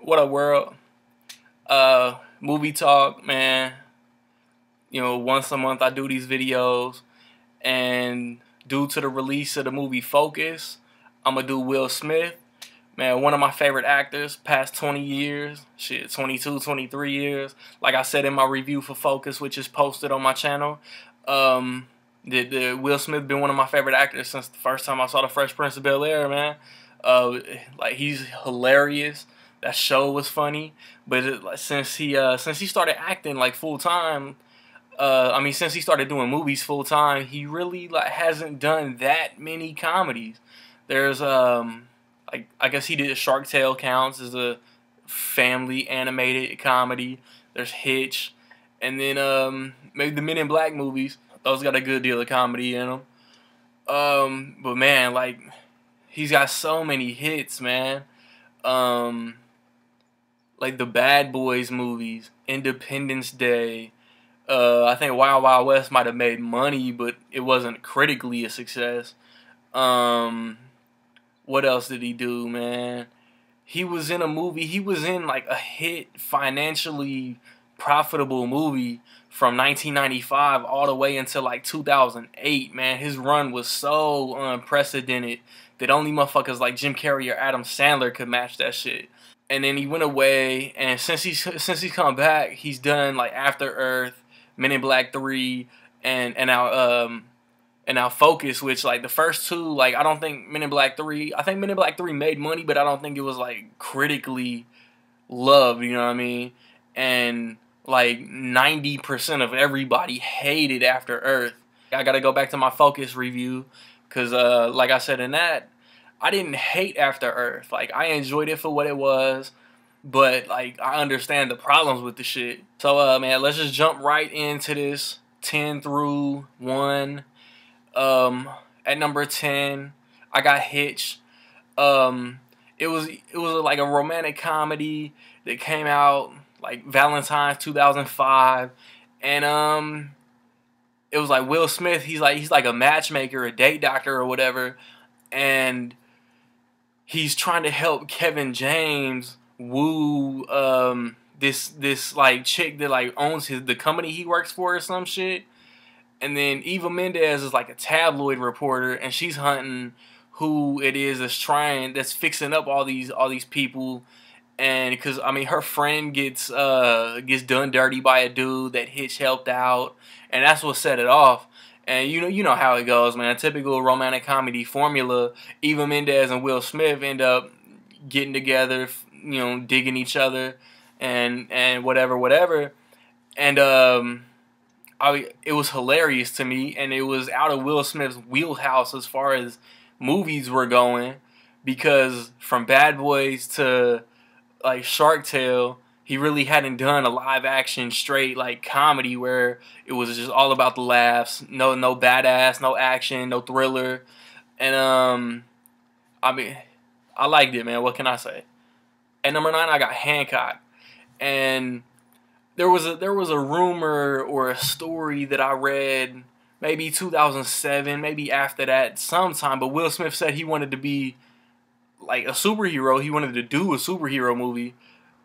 What up, world? Movie talk, man. You know, once a month I do these videos, and due to the release of the movie Focus, I'm gonna do Will Smith. Man, one of my favorite actors, past 20 years, shit, 22, 23 years. Like I said in my review for Focus, which is posted on my channel, the Will Smith been one of my favorite actors since the first time I saw The Fresh Prince of Bel-Air, man. Like he's hilarious. That show was funny, but since he started acting like full time, since he started doing movies full time, he really like hasn't done that many comedies. There's like I guess he did Shark Tale counts as a family animated comedy. There's Hitch, and then maybe the Men in Black movies. Those got a good deal of comedy in them. But man, like he's got so many hits, man. Um, like the Bad Boys movies, Independence Day. I think Wild Wild West might have made money, but it wasn't critically a success. Um, what else did he do, man? He was in a movie. He was in like a hit, financially profitable movie from 1995 all the way until like 2008. Man, his run was so unprecedented that only motherfuckers like Jim Carrey or Adam Sandler could match that shit. And then he went away, and since he's come back, he's done like After Earth, Men in Black 3, and now Focus, which like the first two, like I don't think Men in Black 3, I think Men in Black 3 made money, but I don't think it was like critically loved, you know what I mean? And like 90% of everybody hated After Earth. I gotta go back to my Focus review, because like I said in that, I didn't hate After Earth. Like I enjoyed it for what it was, but like I understand the problems with the shit. So man, let's just jump right into this 10 through 1. At number 10, I got Hitch. It was like a romantic comedy that came out like Valentine's 2005, and it was like Will Smith. He's like a matchmaker, a date doctor or whatever, and he's trying to help Kevin James woo this like chick that like owns the company he works for or some shit. And then Eva Mendes is like a tabloid reporter, and she's hunting who it is that's fixing up all these people. And because I mean her friend gets done dirty by a dude that Hitch helped out, and that's what set it off. And you know how it goes, man. A typical romantic comedy formula. Eva Mendes and Will Smith end up getting together, digging each other, and whatever. And it was hilarious to me, and it was out of Will Smith's wheelhouse as far as movies were going, because from Bad Boys to like Shark Tale, he really hadn't done a live action straight like comedy where it was just all about the laughs, no badass, no action, no thriller, and I mean, I liked it, man. What can I say? At number 9, I got Hancock, and there was a rumor or a story that I read maybe 2007, maybe after that sometime, but Will Smith said he wanted to be like a superhero. He wanted to do a superhero movie,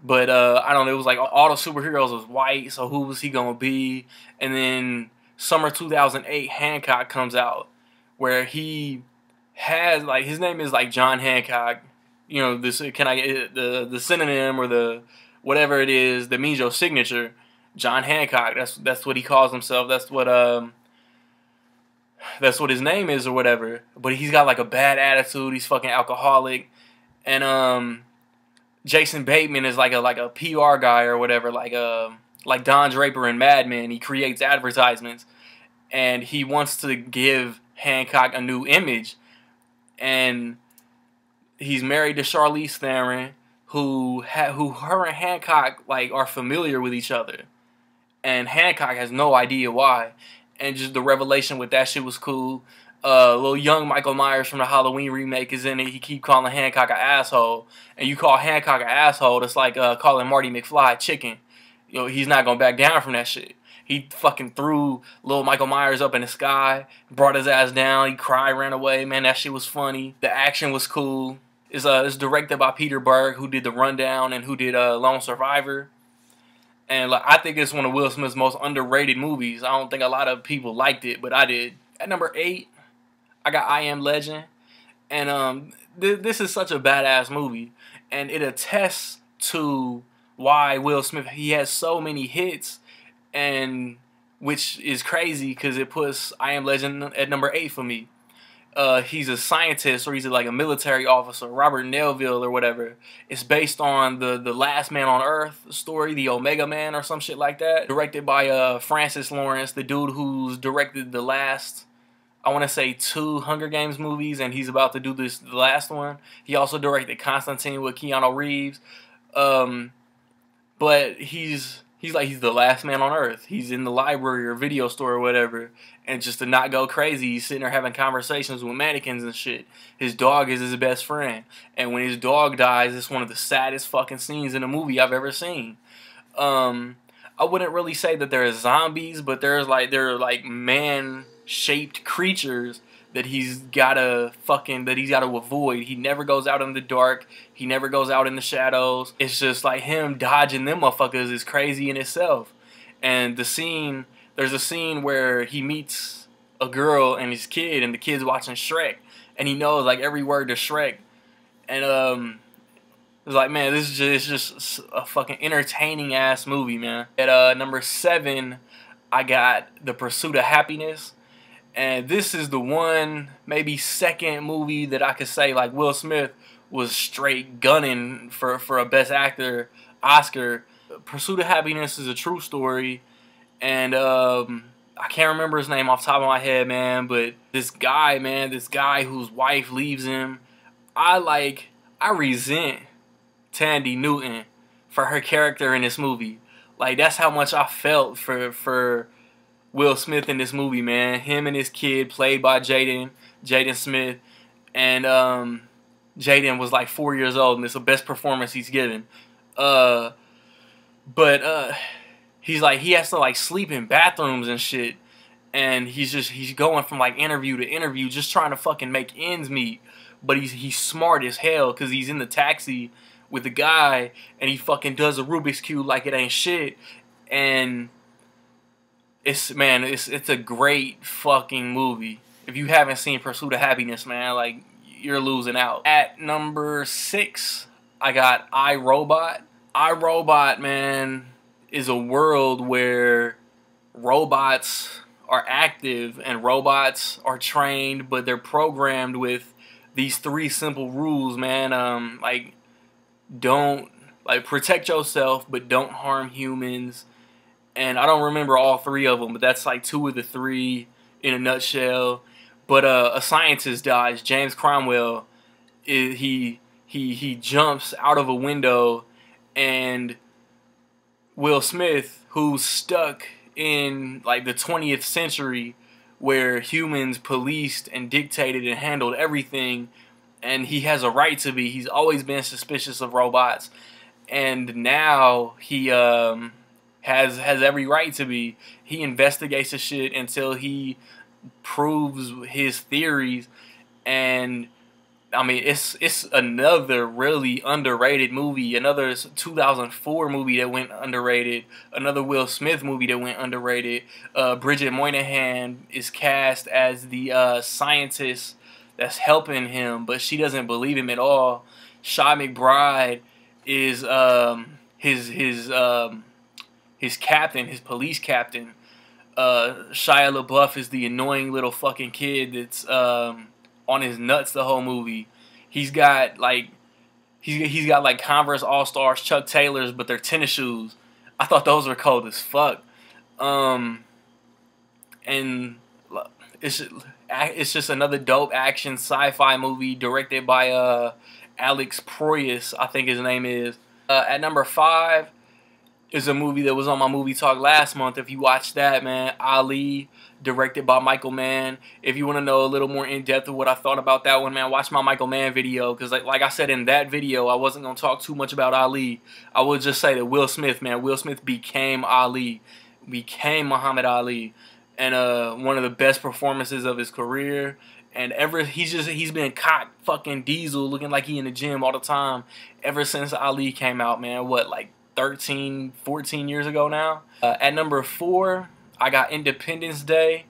but I don't know, it was like all the superheroes was white, so who was he gonna be? And then summer 2008, Hancock comes out, where he has like his name is like John Hancock. You know, this can I get the synonym or the whatever it is that means your signature. John Hancock. That's what he calls himself. That's what his name is or whatever. But he's got like a bad attitude. He's fucking alcoholic, and Jason Bateman is like a PR guy or whatever, like Don Draper in Mad Men. He creates advertisements, and he wants to give Hancock a new image, and he's married to Charlize Theron, who her and Hancock like are familiar with each other, and Hancock has no idea why, and just the revelation with that shit was cool. Little young Michael Myers from the Halloween remake is in it. He keep calling Hancock an asshole, and you call Hancock an asshole, that's like calling Marty McFly chicken. You know, he's not gonna back down from that shit. He fucking threw little Michael Myers up in the sky, brought his ass down. He cried, ran away. Man, that shit was funny. The action was cool. It's directed by Peter Berg, who did The Rundown and who did Lone Survivor. And like, I think it's one of Will Smith's most underrated movies. I don't think a lot of people liked it, but I did. At number 8, I got I Am Legend. And this is such a badass movie. And it attests to why Will Smith, he has so many hits, and which is crazy because it puts I Am Legend at number 8 for me. He's a scientist, or he's like a military officer, Robert Nelville or whatever. It's based on the Last Man on Earth story, the Omega Man or some shit like that. Directed by Francis Lawrence, the dude who's directed the last, I want to say, 2 Hunger Games movies, and he's about to do the last one. He also directed Constantine with Keanu Reeves. But he's the last man on earth. He's in the library or video store or whatever, and just to not go crazy, he's sitting there having conversations with mannequins and shit. His dog is his best friend, and when his dog dies, it's one of the saddest fucking scenes in a movie I've ever seen. I wouldn't really say that they're zombies, but they're like man-shaped creatures that he's gotta avoid. He never goes out in the dark. He never goes out in the shadows. It's just like him dodging them motherfuckers is crazy in itself. And there's a scene where he meets a girl and his kid, and the kid's watching Shrek, and he knows like every word to Shrek. And it's like, man, this is just a fucking entertaining ass movie, man. At number 7, I got The Pursuit of Happyness. And this is the one, maybe second movie that I could say like Will Smith was straight gunning for a Best Actor Oscar. Pursuit of Happyness is a true story, and I can't remember his name off the top of my head, man. But this guy whose wife leaves him, I resent Tandy Newton for her character in this movie. Like, that's how much I felt for Will Smith in this movie, man. Him and his kid, played by Jaden Smith, and Jaden was like 4 years old, and it's the best performance he's given. But he's like, he has to like sleep in bathrooms and shit, and he's going from like interview to interview, just trying to fucking make ends meet. But he's smart as hell because he's in the taxi with the guy, and he fucking does a Rubik's Cube like it ain't shit, and it's a great fucking movie. If you haven't seen Pursuit of Happyness, man, like, you're losing out. At number 6, I got iRobot. iRobot, man, is a world where robots are active and robots are trained, but they're programmed with these 3 simple rules, man. Protect yourself, but don't harm humans. And I don't remember all 3 of them, but that's like 2 of the 3 in a nutshell. But a scientist dies, James Cromwell. He jumps out of a window, and Will Smith, who's stuck in like the 20th century, where humans policed and dictated and handled everything, and he has a right to be. He's always been suspicious of robots, and now he has every right to be. He investigates the shit until he proves his theories. And I mean, it's another really underrated movie, another 2004 movie that went underrated, another Will Smith movie that went underrated. Bridget Moynihan is cast as the scientist that's helping him, but she doesn't believe him at all. Shy McBride is his captain, his police captain. Shia LaBeouf is the annoying little fucking kid that's on his nuts the whole movie. He's got like Converse All-Stars Chuck Taylors, but they're tennis shoes. I thought those were cold as fuck. And it's just another dope action sci-fi movie directed by Alex Proyas, I think his name is. At number 5 is a movie that was on my movie talk last month. If you watched that, man, Ali, directed by Michael Mann. If you want to know a little more in depth of what I thought about that one, man, watch my Michael Mann video. Because like I said in that video, I wasn't gonna talk too much about Ali. I would just say that Will Smith became Ali, became Muhammad Ali, and one of the best performances of his career. And he's been cock fucking diesel, looking like he in the gym all the time ever since Ali came out, man. What, like 13, 14 years ago now? At number 4, I got Independence Day.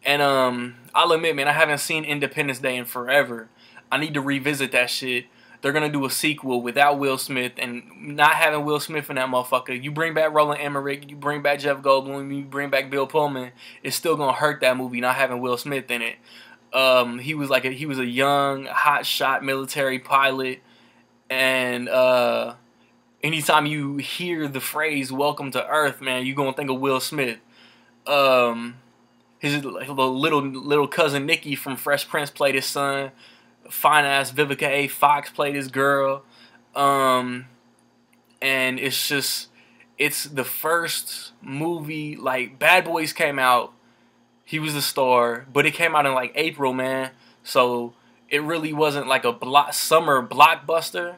And I'll admit, man, I haven't seen Independence Day in forever. I need to revisit that shit. They're gonna do a sequel without Will Smith, and not having Will Smith in that motherfucker. You bring back Roland Emmerich, you bring back Jeff Goldblum, you bring back Bill Pullman. It's still gonna hurt that movie not having Will Smith in it. He was a young, hot shot military pilot, and anytime you hear the phrase "Welcome to Earth," man, you gonna think of Will Smith. His little cousin Nikki from Fresh Prince played his son. Fine ass Vivica A. Fox played his girl. And it's the first movie, like, Bad Boys came out. He was the star, but it came out in like April, man. So it really wasn't like a summer blockbuster.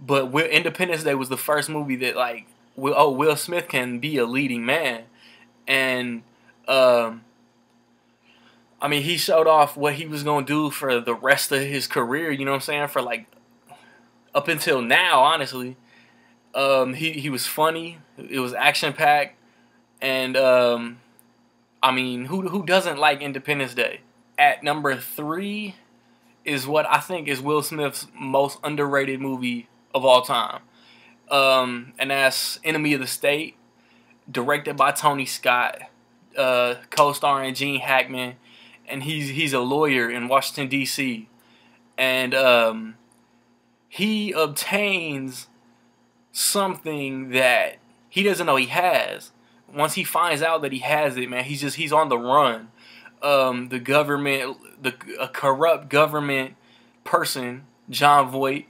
But Independence Day was the first movie that, like, Will Smith can be a leading man. And I mean, he showed off what he was going to do for the rest of his career, you know what I'm saying? For, like, up until now, honestly. He was funny. It was action-packed. And, I mean, who doesn't like Independence Day? At number 3 is what I think is Will Smith's most underrated movie of all time. And that's Enemy of the State, directed by Tony Scott, co-starring Gene Hackman. And he's a lawyer in Washington, D.C. And he obtains something that he doesn't know he has. Once he finds out that he has it, man, he's on the run. The government, a corrupt government person, John Voight,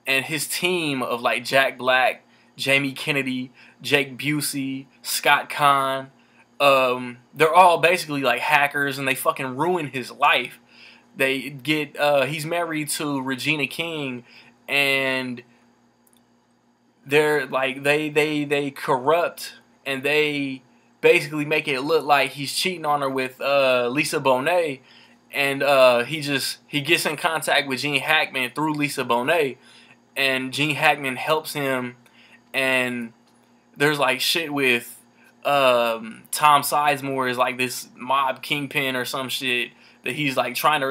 and his team of, like, Jack Black, Jamie Kennedy, Jake Busey, Scott Conn. They're all basically like hackers, and they fucking ruin his life. They get he's married to Regina King, and they're like they corrupt, and they basically make it look like he's cheating on her with Lisa Bonet, and he gets in contact with Gene Hackman through Lisa Bonet, and Gene Hackman helps him, and there's like shit with Tom Sizemore is like this mob kingpin or some shit that he's like trying to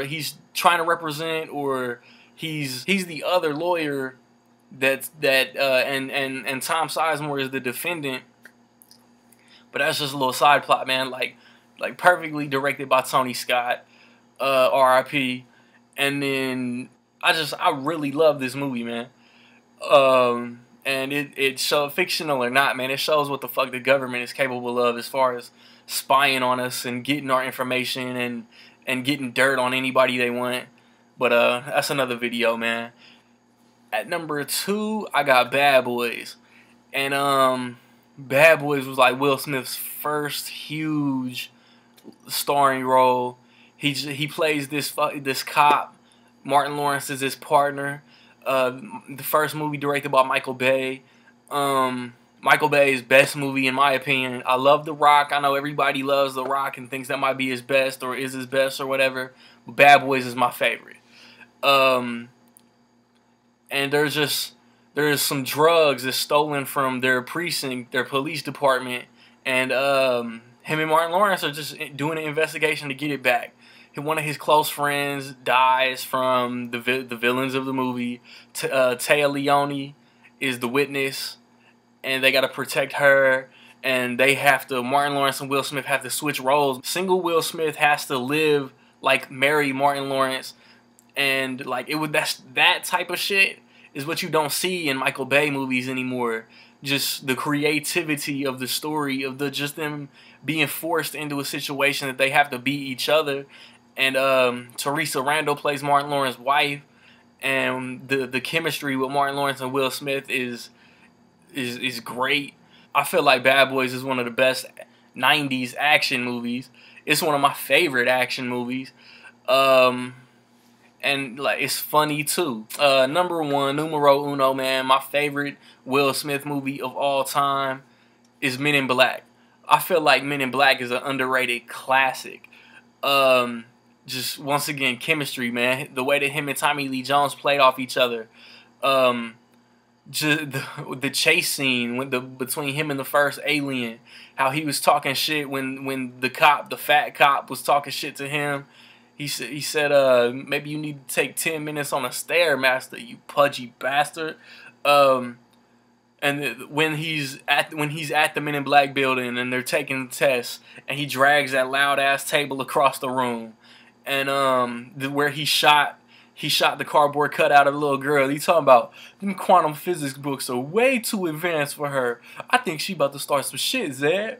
represent, or he's the other lawyer and Tom Sizemore is the defendant. But that's just a little side plot, man. Like perfectly directed by Tony Scott, R.I.P. And then I really love this movie, man. And it shows, fictional or not, man, it shows what the fuck the government is capable of as far as spying on us and getting our information and getting dirt on anybody they want. But that's another video, man. At number 2, I got Bad Boys. And Bad Boys was like Will Smith's first huge starring role. He plays this cop. Martin Lawrence is his partner. The first movie directed by Michael Bay. Michael Bay's best movie in my opinion. I love The Rock. I know everybody loves The Rock and thinks that might be his best or is his best or whatever. But Bad Boys is my favorite. And there's some drugs that's stolen from their precinct, their police department, and him and Martin Lawrence are just doing an investigation to get it back. One of his close friends dies from the villains of the movie. Taya Leone is the witness, and they got to protect her. And Martin Lawrence and Will Smith have to switch roles. Single Will Smith has to marry Martin Lawrence, and that type of shit is what you don't see in Michael Bay movies anymore. Just the creativity of the story of just them being forced into a situation that they have to beat each other. And Teresa Randall plays Martin Lawrence's wife, and the chemistry with Martin Lawrence and Will Smith is great. I feel like Bad Boys is one of the best 90s action movies. It's one of my favorite action movies. And like it's funny too. Number 1, numero uno, man, my favorite Will Smith movie of all time is Men in Black. I feel like Men in Black is an underrated classic. just once again, chemistry, man. The way that him and Tommy Lee Jones played off each other. Um, just the chase scene between him and the first alien, how he was talking shit when the fat cop was talking shit to him. He said, maybe you need to take 10 minutes on a stairmaster, you pudgy bastard. And when he's at the Men in Black building and they're taking the tests, and he drags that loud ass table across the room, and where he shot the cardboard cutout of the little girl. He talking about them quantum physics books are way too advanced for her. I think she about to start some shit, Zed.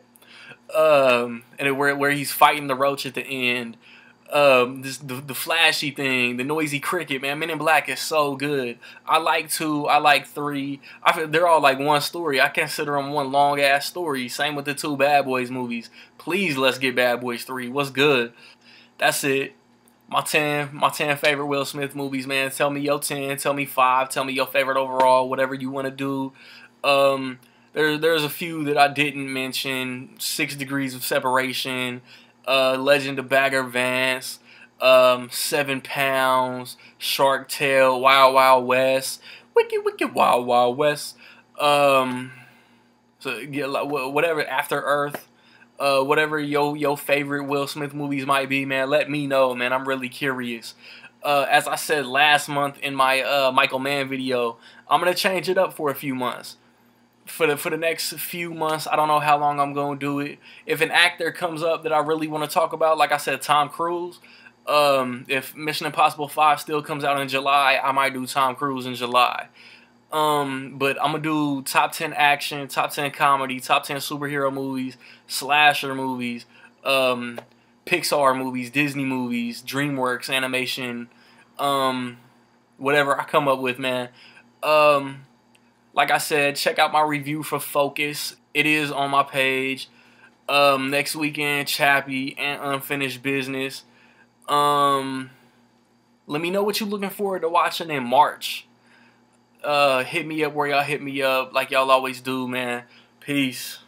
And where he's fighting the roach at the end. The flashy thing, the noisy cricket, man. Men in Black is so good. I like 2, I like 3. I feel they're all like one story. I consider them one long ass story. Same with the 2 Bad Boys movies. Please, let's get Bad Boys 3. What's good? That's it. My 10 favorite Will Smith movies, man. Tell me your 10, tell me 5, tell me your favorite overall, whatever you want to do. There's a few that I didn't mention. 6 Degrees of Separation, Legend of Bagger Vance, 7 Pounds, Shark Tale, Wild Wild West, Wicked Wild Wild West. So yeah, like, whatever, After Earth. Whatever your favorite Will Smith movies might be, man, let me know, man. I'm really curious. As I said last month in my Michael Mann video, I'm gonna change it up for a few months. For the next few months, I don't know how long I'm gonna do it. If an actor comes up that I really want to talk about, like I said, Tom Cruise. If Mission Impossible 5 still comes out in July, I might do Tom Cruise in July. But I'm gonna do top 10 action, top 10 comedy, top 10 superhero movies, slasher movies, Pixar movies, Disney movies, DreamWorks animation, whatever I come up with, man. Like I said, check out my review for Focus. It is on my page. Next weekend, Chappie and Unfinished Business. Let me know what you're looking forward to watching in March. Hit me up where y'all hit me up, like y'all always do, man. Peace.